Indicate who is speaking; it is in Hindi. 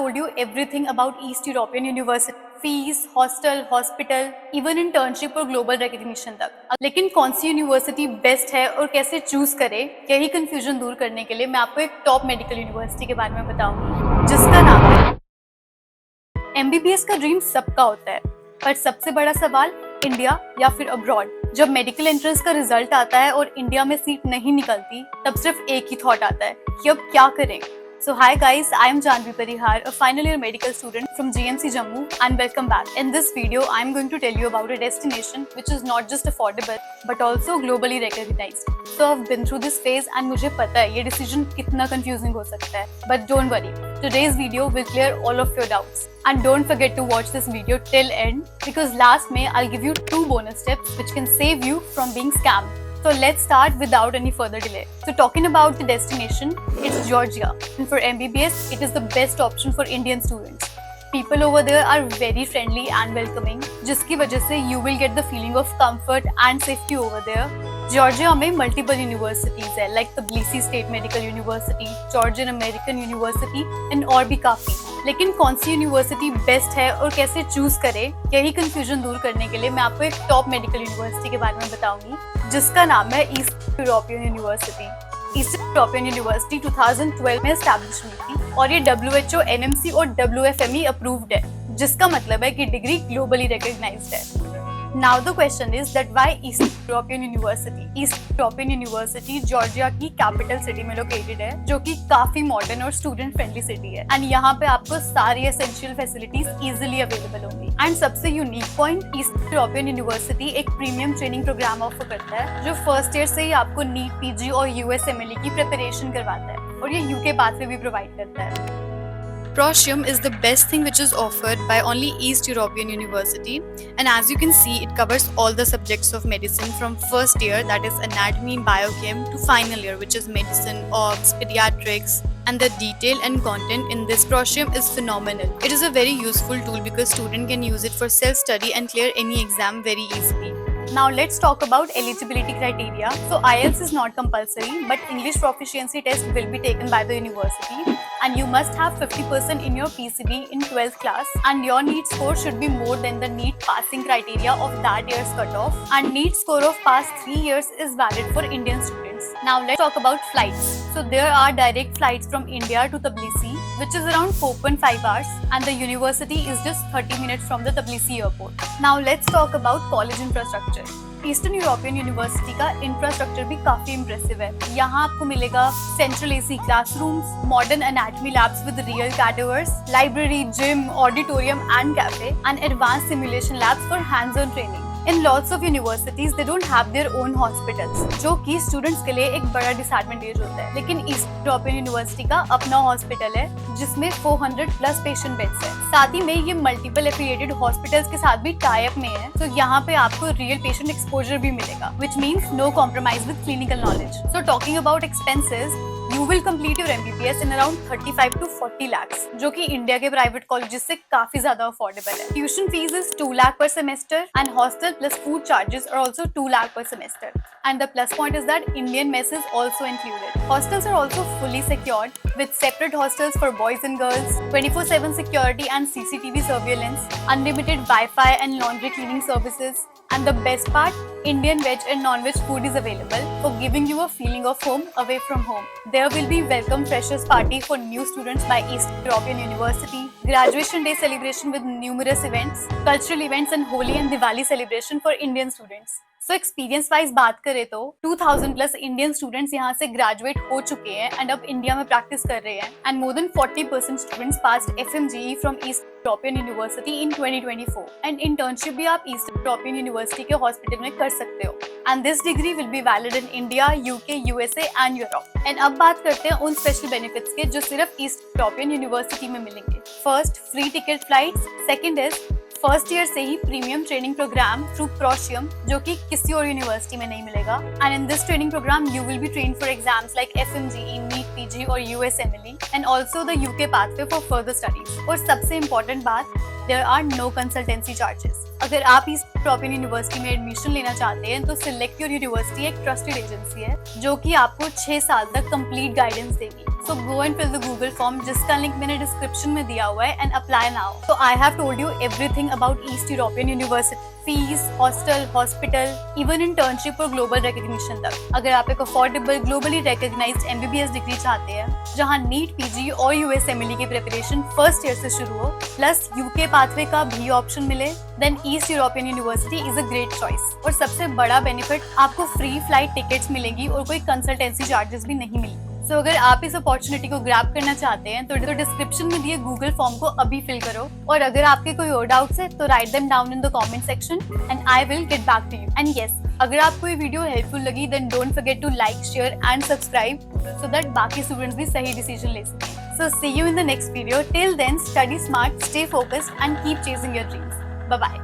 Speaker 1: told you everything about East European University, fees, hostel, hospital, even internship और ग्लोबल रिकग्निशन तक। लेकिन कौन सी यूनिवर्सिटी बेस्ट है और कैसे चूज करें, यही कंफ्यूजन दूर करने के लिए मैं आपको एक टॉप मेडिकल यूनिवर्सिटी के बारे में बताऊंगी, जिसका नाम है MBBS। का ड्रीम सबका होता है, पर सबसे बड़ा सवाल इंडिया या फिर अब्रॉड। जब मेडिकल एंट्रेंस का रिजल्ट आता है और इंडिया में सीट नहीं निकलती, तब सिर्फ एक ही थॉट आता है कि अब क्या करें। So hi guys, I am Janvi Parihar, a final year medical student from GMC Jammu, and welcome back. In this video, I am going to tell you about a destination which is not just affordable but also globally recognized. So I've been through this phase and मुझे पता है ये decision कितना confusing हो सकता है. But don't worry, today's video will clear all of your doubts. And don't forget to watch this video till end, because last May I'll give you 2 bonus tips which can save you from being scammed. So let's start without any further delay. So talking about the destination, it's Georgia. And for MBBS, it is the best option for Indian students. People over there are very friendly and welcoming, जिसकी वजह से you will get the feeling of comfort and safety over there. Georgia में मल्टीपल यूनिवर्सिटीज है, like Tbilisi State Medical University, Georgian American University and और भी काफी। लेकिन कौन सी यूनिवर्सिटी बेस्ट है और कैसे चूज करें, यही कंफ्यूजन दूर करने के लिए मैं आपको एक टॉप मेडिकल यूनिवर्सिटी के बारे में बताऊंगी, जिसका नाम है east European university. East European university 2012 में एस्टैब्लिश हुई थी और ये WHO, NMC और WFME अप्रूव्ड है, जिसका मतलब है कि डिग्री ग्लोबली रिकॉग्नाइज्ड है। Now the question is that why East European University? East European University Georgia की कैपिटल सिटी में लोकेटेड है, जो कि काफी मॉडर्न और स्टूडेंट फ्रेंडली सिटी है, एंड यहाँ पे आपको सारी एसेंशियल फैसिलिटीज इजीली अवेलेबल होंगी। एंड सबसे unique point, east European university एक प्रीमियम ट्रेनिंग प्रोग्राम ऑफर करता है, जो फर्स्ट ईयर से ही आपको नीट, PG और USMLE की प्रिपरेशन करवाता है, और ये UK पाथवे भी प्रोवाइड करता है। Prosium is the best thing which is offered by only East European University, and as you can see, it covers all the subjects of medicine from first year, that is anatomy, biochem, to final year, which is medicine, obs, pediatrics, and the detail and content in this Prosium is phenomenal. It is a very useful tool because student can use it for self-study and clear any exam very easily. Now let's talk about eligibility criteria. So IELTS is not compulsory, but English proficiency test will be taken by the university, and you must have 50% in your PCB in 12th class, and your NEET score should be more than the NEET passing criteria of that year's cutoff, and NEET score of past 3 years is valid for Indian students. Now let's talk about flights. So there are direct flights from India to Tbilisi, which is around 4.5 hours, and the university is just 30 minutes from the Tbilisi airport. Now let's talk about college infrastructure. Eastern European University का इंफ्रास्ट्रक्चर भी काफी इम्प्रेसिव है। यहाँ आपको मिलेगा central AC classrooms, modern anatomy labs with real cadavers, library, gym, auditorium and cafe, and advance simulation labs for hands on training. In lots of universities, they don't have their own hospitals, जो कि स्टूडेंट्स के लिए एक बड़ा डिसएडवांटेज होता है। लेकिन ईस्ट यूरोपियन यूनिवर्सिटी का अपना हॉस्पिटल है, जिसमें 400 प्लस पेशेंट बेड्स है। साथ ही में ये मल्टीपल एफिलिएटेड हॉस्पिटल्स के साथ भी टाई अप में है, तो यहाँ पे आपको रियल पेशेंट एक्सपोजर भी मिलेगा, which means no compromise with clinical knowledge. So talking about expenses, you will complete your MBBS in around 35 to 40 lakhs, जो कि इंडिया के प्राइवेट कॉलेजेस से काफी ज्यादा अफोर्डेबल है। Tuition fees is 2 lakh per semester, and hostel plus food charges are also 2 lakh per semester. And the plus point is that Indian mess is also included. Hostels are also fully secured with separate hostels for boys and girls, 24/7 security and CCTV surveillance, unlimited Wi-Fi and laundry cleaning services. And the best part, Indian veg and non-veg food is available for giving you a feeling of home away from home. There will be welcome freshers party for new students by East European University, graduation day celebration with numerous events, cultural events and Holi and Diwali celebration for Indian students. So experience wise बात करें तो 2000 प्लस इंडियन स्टूडेंट्स यहाँ से ग्रेजुएट हो चुके हैं एंड अब इंडिया में प्रैक्टिस कर रहे हैं, and more than 40% students passed FMGE from east European university in 2024, and internship भी आप ईस्ट यूरोपियन यूनिवर्सिटी के हॉस्पिटल में कर सकते हो, and this degree will be valid in India, UK, USA and Europe. And अब बात करते हैं उन स्पेशल बेनिफिट्स के जो सिर्फ ईस्ट यूरोपियन यूनिवर्सिटी में मिलेंगे। First, free ticket flights. Second is first year से ही प्रीमियम ट्रेनिंग प्रोग्राम थ्रू प्रोशियम, जो कि किसी और यूनिवर्सिटी में नहीं मिलेगा, and in this training program you will be train for exams like FMGE, NEET, PG और USMLE, and also the UK pathway for further studies. और सबसे इम्पोर्टेंट बात, there are no consultancy charges. अगर आप ईस्ट यूरोपियन यूनिवर्सिटी में एडमिशन लेना चाहते हैं तो सिलेक्ट योर यूनिवर्सिटी एक ट्रस्टेड एजेंसी है जो कि आपको 6 साल तक कंप्लीट गाइडेंस देगी। So go and fill the Google form जिसका लिंक मैंने डिस्क्रिप्शन में दिया हुआ है एंड अप्लाई नाउ। तो I have told you everything about East European University, fees, hostel, hospital, even internship और ग्लोबल रिकॉग्निशन तक। अगर आप एक affordable globally recognised MBBS degree चाहते हैं जहां नीट, पीजी और यूएसएमएलई की प्रिपरेशन फर्स्ट ईयर से शुरू हो प्लस यूके पाथवे का भी ऑप्शन मिले, then east European university is a great choice. और सबसे बड़ा बेनिफिट, आपको फ्री फ्लाइट टिकट्स मिलेंगी और कोई कंसल्टेंसी चार्जेस भी नहीं मिलेंगे। सो अगर आप इस अपॉर्चुनिटी को ग्रैब करना चाहते हैं तो डिस्क्रिप्शन में दिए गूगल फॉर्म को अभी फिल करो। और अगर आपके कोई और डाउट्स है तो write them down in the comment section and I will get back to you. And yes, अगर आपको ये वीडियो हेल्पफुल लगी then don't forget to like, share and subscribe so that बाकी स्टूडेंट्स भी सही डिसीजन ले सकें। So see you in the next video. Till then, study smart, stay focused and keep chasing your dreams. Bye-bye.